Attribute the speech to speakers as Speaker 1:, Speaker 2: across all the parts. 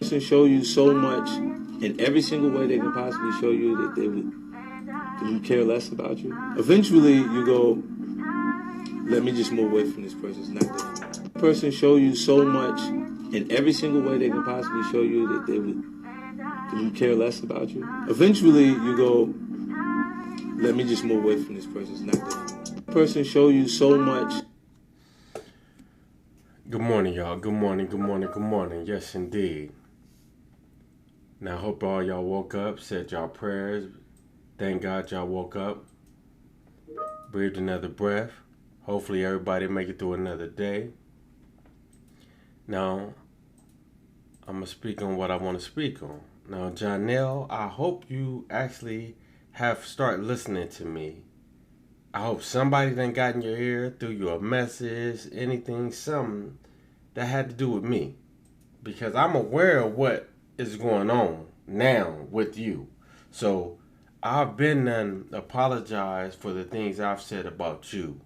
Speaker 1: person show you so much in every single way they can possibly show you that they would care less about you, eventually you go, let me just move away from this person. It's not good. Person show you so much in every single way they can possibly show you that they would care less about you. Eventually you go, let me just move away from this person. It's not good. Person show you so much.
Speaker 2: Good morning, y'all. Good morning, good morning, good morning. Yes, indeed. Now, I hope all y'all woke up, said y'all prayers. Thank God y'all woke up, breathed another breath. Hopefully everybody make it through another day. Now, I'm going to speak on what I want to speak on. Now, Johnell, I hope you actually have started listening to me. I hope somebody done got in your ear, threw you a message, anything, something that had to do with me. Because I'm aware of what is going on now with you. So I've been apologized for the things I've said about you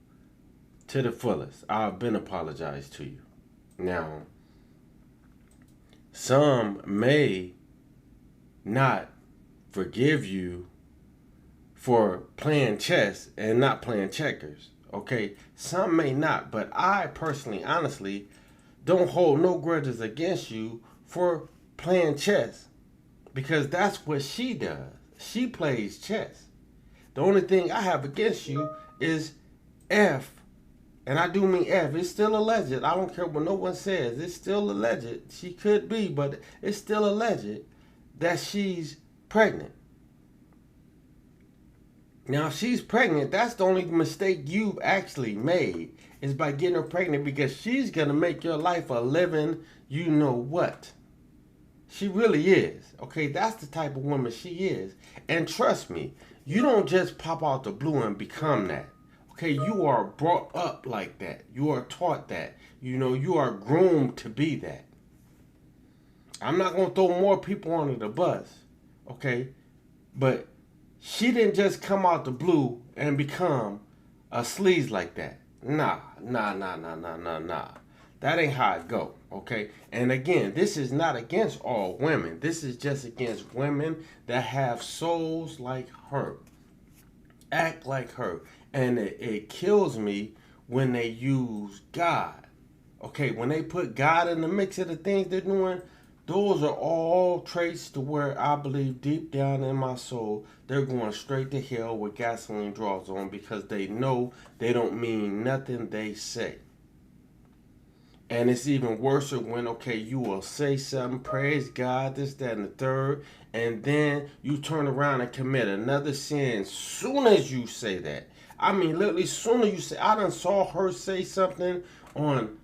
Speaker 2: to the fullest. I've been apologized to you. Now, some may not forgive you for playing chess and not playing checkers. Okay, some may not, but I personally, honestly, don't hold no grudges against you for playing chess, because that's what she does. She plays chess. The only thing I have against you is F, and I do mean F. It's still alleged. I don't care what no one says. It's still alleged. She could be, but it's still alleged that she's pregnant. Now, if she's pregnant, that's the only mistake you've actually made, is by getting her pregnant, because she's going to make your life a living you know what. She really is. Okay, that's the type of woman she is. And trust me, you don't just pop out the blue and become that. Okay, you are brought up like that. You are taught that. You know, you are groomed to be that. I'm not going to throw more people under the bus. Okay, but she didn't just come out the blue and become a sleaze like that. Nah. That ain't how it go, okay? And again, this is not against all women. This is just against women that have souls like her, act like her. And it kills me when they use God, okay? When they put God in the mix of the things they're doing, those are all traits to where I believe deep down in my soul, they're going straight to hell with gasoline draws on, because they know they don't mean nothing they say. And it's even worse when, okay, you will say something, praise God, this, that, and the third, and then you turn around and commit another sin soon as you say that. I mean, literally, soon as you say, I done saw her say something on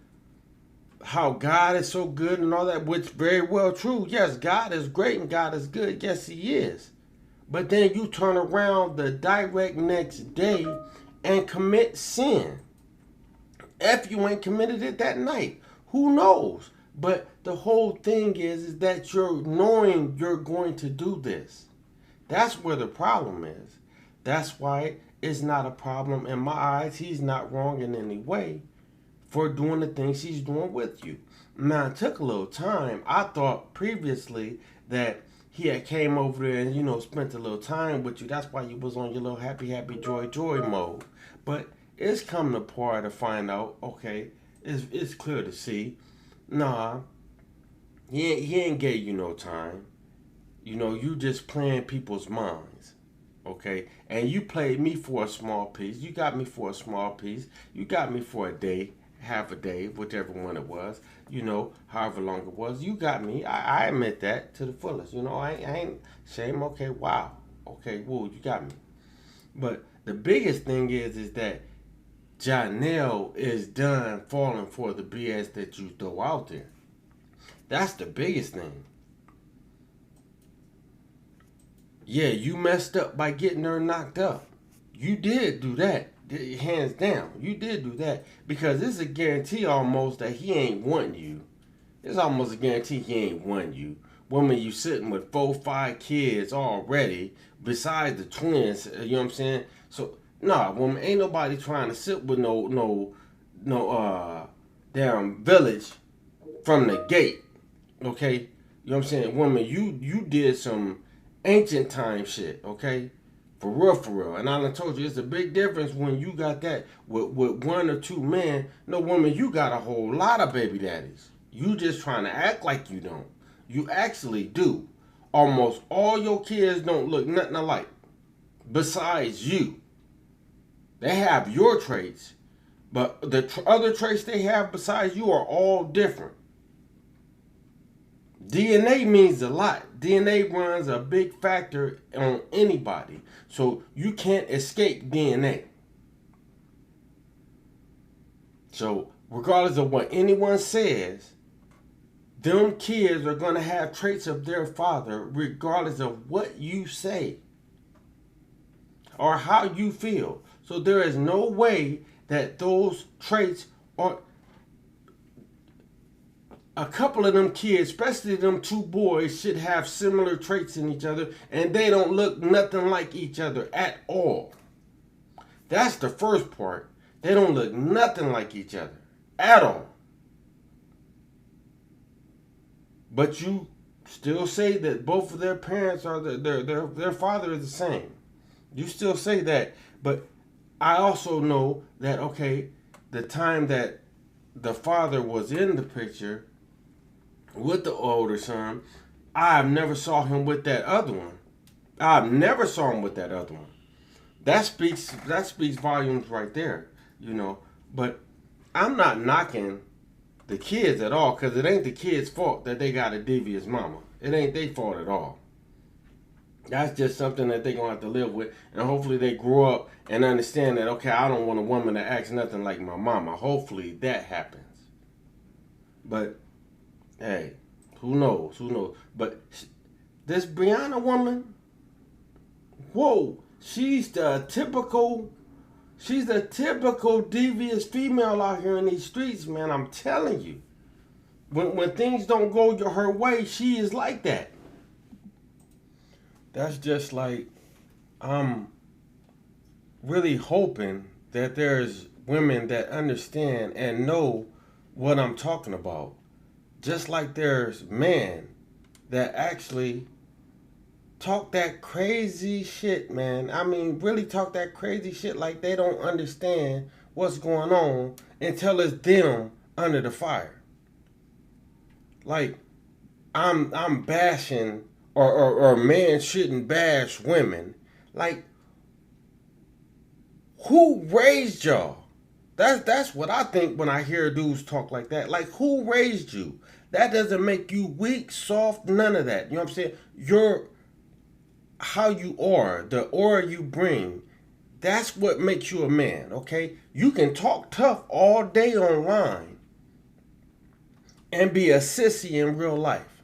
Speaker 2: how God is so good and all that, which very well true. Yes, God is great and God is good. Yes, he is. But then you turn around the direct next day and commit sin. If you ain't committed it that night, who knows? But the whole thing is that you're knowing you're going to do this. That's where the problem is. That's why it's not a problem in my eyes. He's not wrong in any way for doing the things he's doing with you. Now, it took a little time. I thought previously that he had came over there and, you know, spent a little time with you. That's why you was on your little happy, joy mode. But it's coming apart to find out, okay, it's clear to see. Nah, he ain't gave you no time. You know, you just playing people's minds, okay? And you played me for a small piece. You got me for a small piece. You got me for a day, half a day, whichever one it was. You know, however long it was. You got me. I admit that to the fullest. You know, I ain't shame. Okay, wow. Okay, woo, you got me. But the biggest thing is that Johnell is done falling for the BS that you throw out there. That's the biggest thing. Yeah, you messed up by getting her knocked up. You did do that. Hands down. You did do that. Because it's a guarantee almost that he ain't wanting you. It's almost a guarantee he ain't wanting you. Woman, you sitting with 4, 5 kids already, besides the twins, you know what I'm saying? So, nah, woman, ain't nobody trying to sit with no damn village from the gate, okay? You know what I'm saying? Woman, you did some ancient time shit, okay? For real, for real. And I done told you, it's a big difference when you got that with one or two men. No, woman, you got a whole lot of baby daddies. You just trying to act like you don't. You actually do. Almost all your kids don't look nothing alike. Besides you. They have your traits. But the other traits they have besides you are all different. DNA means a lot. DNA runs a big factor on anybody. So you can't escape DNA. So regardless of what anyone says, them kids are going to have traits of their father regardless of what you say or how you feel. So there is no way that those traits are... A couple of them kids, especially them two boys, should have similar traits in each other, and they don't look nothing like each other at all. That's the first part. They don't look nothing like each other at all. But you still say that both of their parents are their father is the same. You still say that, but I also know that, okay, the time that the father was in the picture with the older son, I've never saw him with that other one. I've never saw him with that other one. That speaks volumes right there, you know. But I'm not knocking the kids at all, because it ain't the kids' fault that they got a devious mama. It ain't their fault at all. That's just something that they're going to have to live with. And hopefully they grow up and understand that, okay, I don't want a woman that acts nothing like my mama. Hopefully that happens. But, hey, who knows? Who knows? But this Brianna woman, whoa, she's the typical devious female out here in these streets, man. I'm telling you. When things don't go her way, she is like that. That's just like, I'm really hoping that there's women that understand and know what I'm talking about. Just like there's men that actually talk that crazy shit, man. I mean, really talk that crazy shit like they don't understand what's going on until it's them under the fire. Like, I'm bashing, or men shouldn't bash women. Like, who raised y'all? That's what I think when I hear dudes talk like that. Like, who raised you? That doesn't make you weak, soft, none of that. You know what I'm saying? You're how you are, the aura you bring, that's what makes you a man, okay? You can talk tough all day online and be a sissy in real life.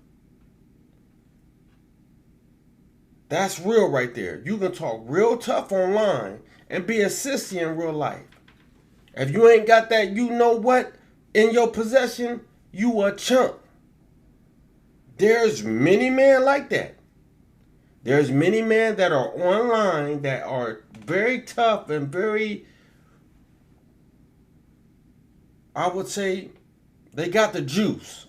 Speaker 2: That's real right there. You can talk real tough online and be a sissy in real life. If you ain't got that, you know what, in your possession, you a chump. There's many men like that. There's many men that are online that are very tough and very, I would say, they got the juice.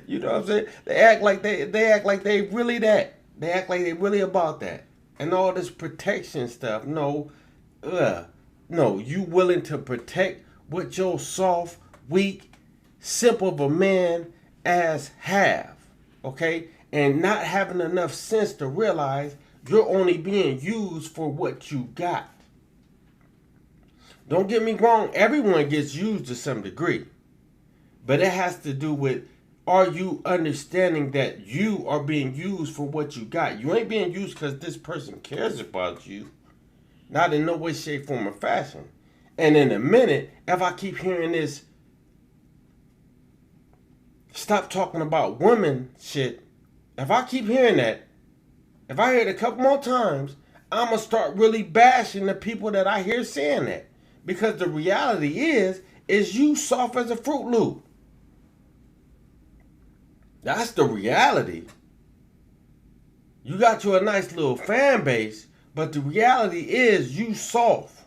Speaker 2: You know what I'm saying? They act like they really that. They act like they really about that. And all this protection stuff. No, you willing to protect what your soft, weak, simple of a man as have. Okay? And not having enough sense to realize you're only being used for what you got. Don't get me wrong, everyone gets used to some degree. But it has to do with, are you understanding that you are being used for what you got? You ain't being used because this person cares about you. Not in no way, shape, form, or fashion. And in a minute, if I keep hearing this, stop talking about women shit, if I keep hearing that, if I hear it a couple more times, I'm going to start really bashing the people that I hear saying that. Because the reality is you soft as a Fruit Loop. That's the reality. You got you a nice little fan base, but the reality is you soft.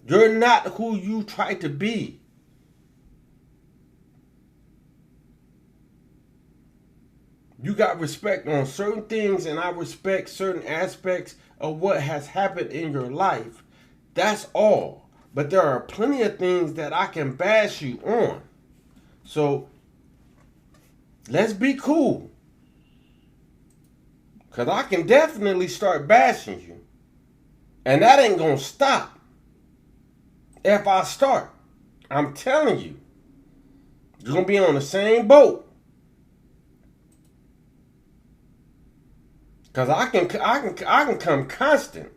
Speaker 2: You're not who you try to be. You got respect on certain things, and I respect certain aspects of what has happened in your life. That's all. But there are plenty of things that I can bash you on. So let's be cool. Because I can definitely start bashing you. And that ain't going to stop if I start. I'm telling you. You're going to be on the same boat. Because I can come constant.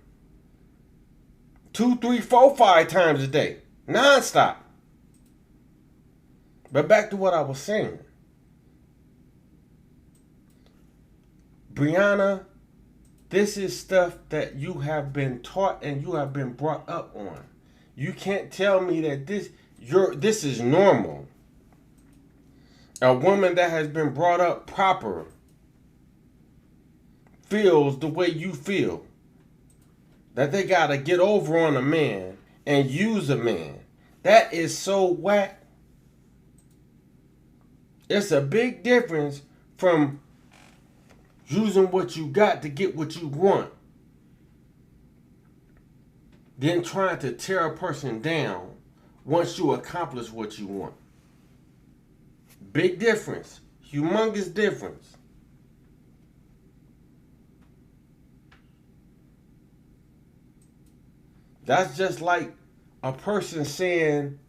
Speaker 2: 2, 3, 4, 5 times a day. Non-stop. But back to what I was saying. Brianna, this is stuff that you have been taught and you have been brought up on. You can't tell me that this is normal. A woman that has been brought up proper feels the way you feel. That they gotta get over on a man and use a man. That is so whack. It's a big difference from using what you got to get what you want, then trying to tear a person down once you accomplish what you want. Big difference. Humongous difference. That's just like a person saying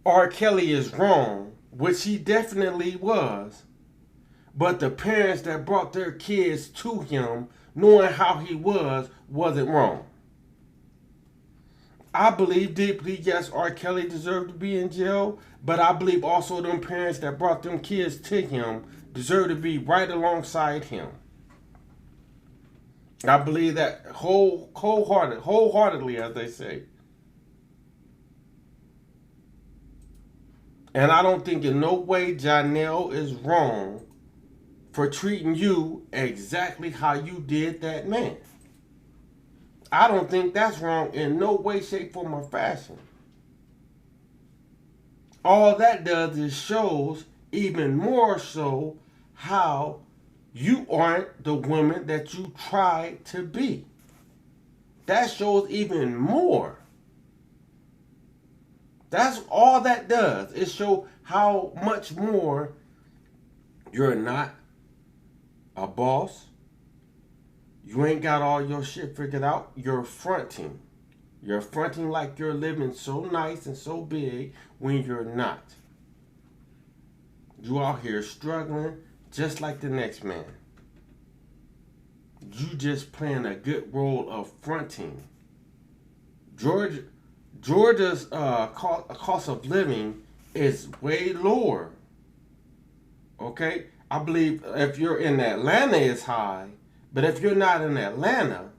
Speaker 2: R. Kelly is wrong, which he definitely was, but the parents that brought their kids to him, knowing how he was, wasn't wrong. I believe deeply, yes, R. Kelly deserved to be in jail, but I believe also them parents that brought them kids to him deserve to be right alongside him. I believe that wholeheartedly, as they say. And I don't think in no way Johnell is wrong for treating you exactly how you did that man. I don't think that's wrong in no way, shape, form, or fashion. All that does is shows even more so how you aren't the woman that you tried to be. That shows even more. That's all that does. It shows how much more you're not a boss. You ain't got all your shit figured out. You're fronting. You're fronting like you're living so nice and so big when you're not. You out here struggling just like the next man. You just playing a good role of fronting. Georgia's cost of living is way lower. Okay? I believe if you're in Atlanta, it's high. But if you're not in Atlanta,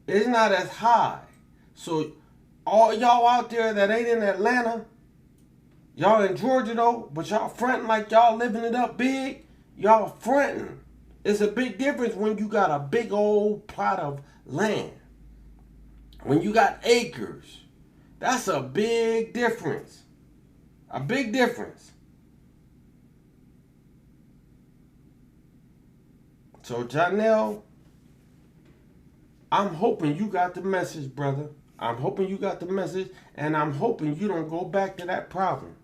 Speaker 2: it's not as high. So all y'all out there that ain't in Atlanta, y'all in Georgia though, but y'all fronting like y'all living it up big, y'all fronting. It's a big difference when you got a big old plot of land. When you got acres. That's a big difference. A big difference. So, Johnell, I'm hoping you got the message, brother. I'm hoping you got the message, and I'm hoping you don't go back to that problem.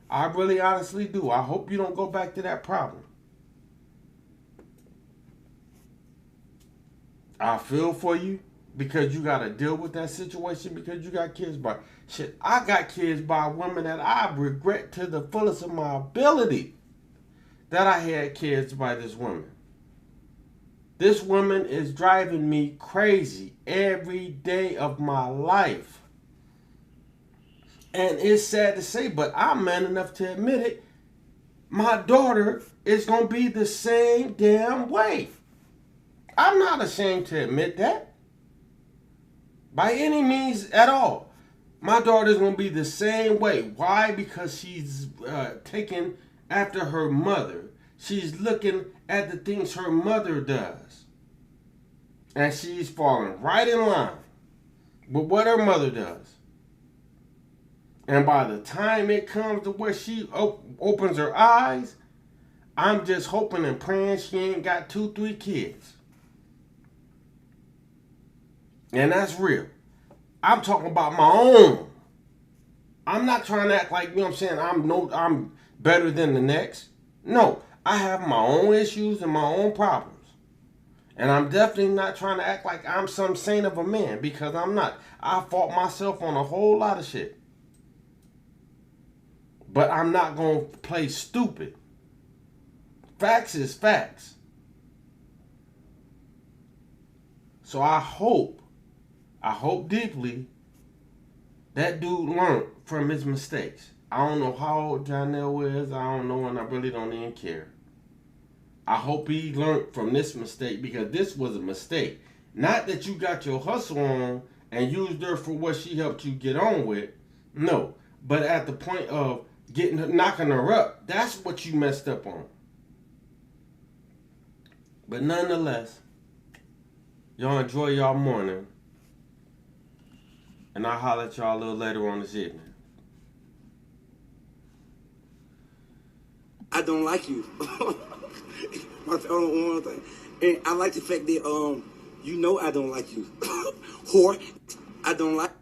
Speaker 2: I really honestly do. I hope you don't go back to that problem. I feel for you because you got to deal with that situation because you got kids by... Shit, I got kids by women that I regret to the fullest of my ability that I had kids by this woman. This woman is driving me crazy every day of my life. And it's sad to say, but I'm man enough to admit it. My daughter is going to be the same damn way. I'm not ashamed to admit that. By any means at all. My daughter's going to be the same way. Why? Because she's taken after her mother. She's looking at the things her mother does. And she's falling right in line with what her mother does. And by the time it comes to where she opens her eyes, I'm just hoping and praying she ain't got 2-3 kids. And that's real. I'm talking about my own. I'm not trying to act like, you know what I'm saying, I'm better than the next. No, I have my own issues and my own problems. And I'm definitely not trying to act like I'm some saint of a man, because I'm not. I fought myself on a whole lot of shit. But I'm not going to play stupid. Facts is facts. So I hope deeply that dude learned from his mistakes. I don't know how old Johnell is. I don't know, and I really don't even care. I hope he learned from this mistake, because this was a mistake. Not that you got your hustle on and used her for what she helped you get on with. No. But at the point of knocking her up, that's what you messed up on. But nonetheless, y'all enjoy y'all morning. And I'll holler at y'all a little later on this evening.
Speaker 3: I don't like you. One thing. And I like the fact that, I don't like you. Whore, I don't like